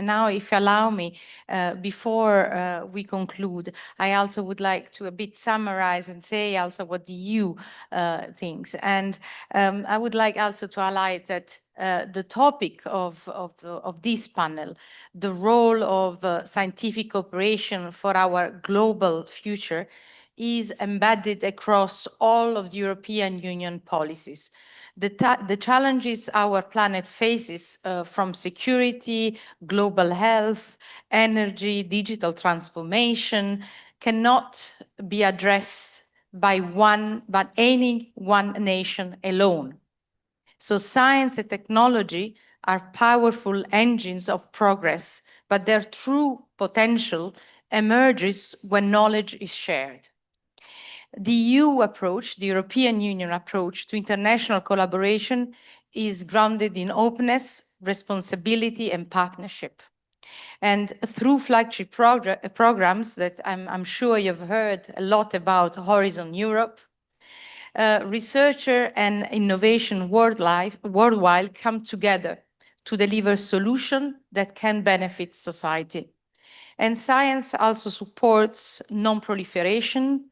now, if you allow me, before we conclude, I also would like to a bit summarize and say also what the EU thinks. And I would like also to highlight that the topic of this panel, the role of scientific cooperation for our global future, is embedded across all of the European Union policies. The challenges our planet faces from security, global health, energy, digital transformation cannot be addressed by any one nation alone. So science and technology are powerful engines of progress, but their true potential emerges when knowledge is shared. The EU approach, the European Union approach to international collaboration is grounded in openness, responsibility, and partnership. And through flagship programs that I'm sure you've heard a lot about, Horizon Europe, researcher and innovation worldwide come together to deliver solutions that can benefit society. And science also supports non-proliferation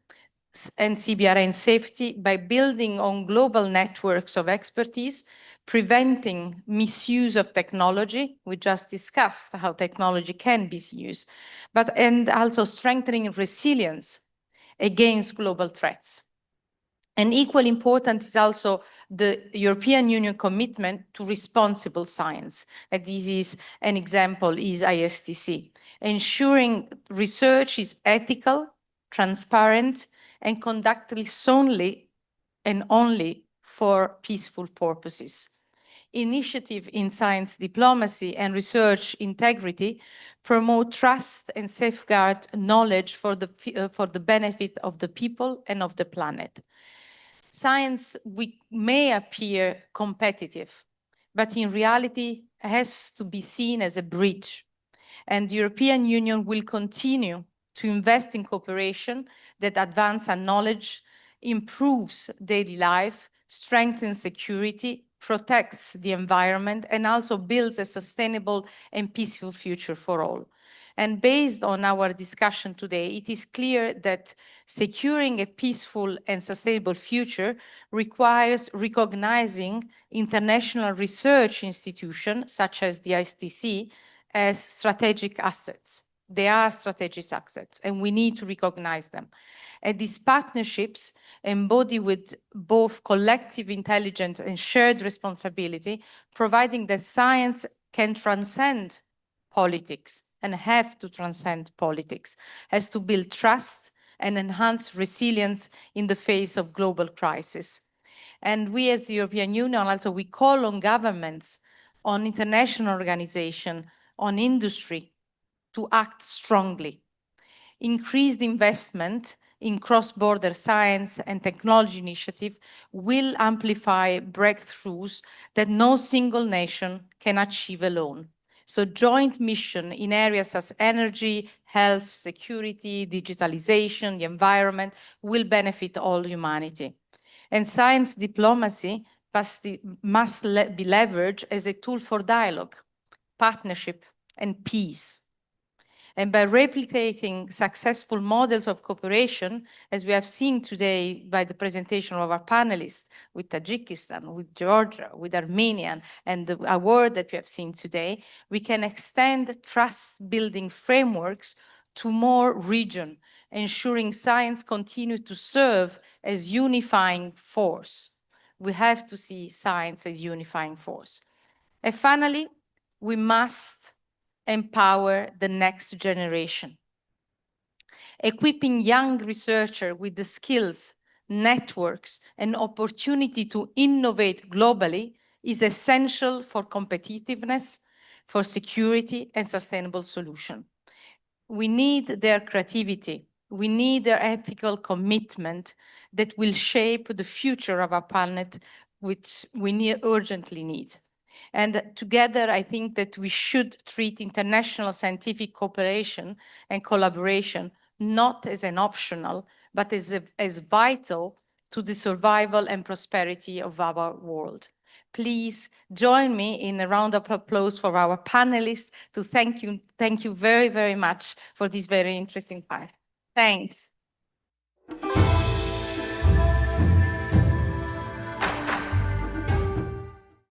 and CBRN safety by building on global networks of expertise, preventing misuse of technology. We just discussed how technology can be used, and also strengthening resilience against global threats. And equally important is also the European Union commitment to responsible science. And this is an example is ISTC, ensuring research is ethical, transparent, and conducted solely and only for peaceful purposes. Initiative in science diplomacy and research integrity promote trust and safeguard knowledge for the benefit of the people and of the planet. Science may appear competitive, but in reality has to be seen as a bridge. And the European Union will continue to invest in cooperation that advances our knowledge, improves daily life, strengthens security, protects the environment, and also builds a sustainable and peaceful future for all. And based on our discussion today, it is clear that securing a peaceful and sustainable future requires recognizing international research institutions, such as the ISTC, as strategic assets. They are strategic assets, and we need to recognize them. And these partnerships embody with both collective intelligence and shared responsibility, providing that science can transcend politics and have to transcend politics, has to build trust and enhance resilience in the face of global crisis. And we as the European Union also, we call on governments, on international organizations, on industry to act strongly. Increased investment in cross-border science and technology initiative will amplify breakthroughs that no single nation can achieve alone. So joint mission in areas such as energy, health, security, digitalization, the environment will benefit all humanity. And science diplomacy must be leveraged as a tool for dialogue, partnership, and peace. And by replicating successful models of cooperation, as we have seen today by the presentation of our panelists, with Tajikistan, with Georgia, with Armenia, and the award that we have seen today, we can extend trust-building frameworks to more regions, ensuring science continues to serve as unifying force. We have to see science as unifying force. And finally, we must empower the next generation. Equipping young researchers with the skills, networks, and opportunity to innovate globally is essential for competitiveness, for security, and sustainable solution. We need their creativity. We need their ethical commitment that will shape the future of our planet, which we urgently need. And together, I think that we should treat international scientific cooperation and collaboration not as an optional, but as vital to the survival and prosperity of our world. Please join me in a round of applause for our panelists to thank you very, very much for this very interesting part. Thanks.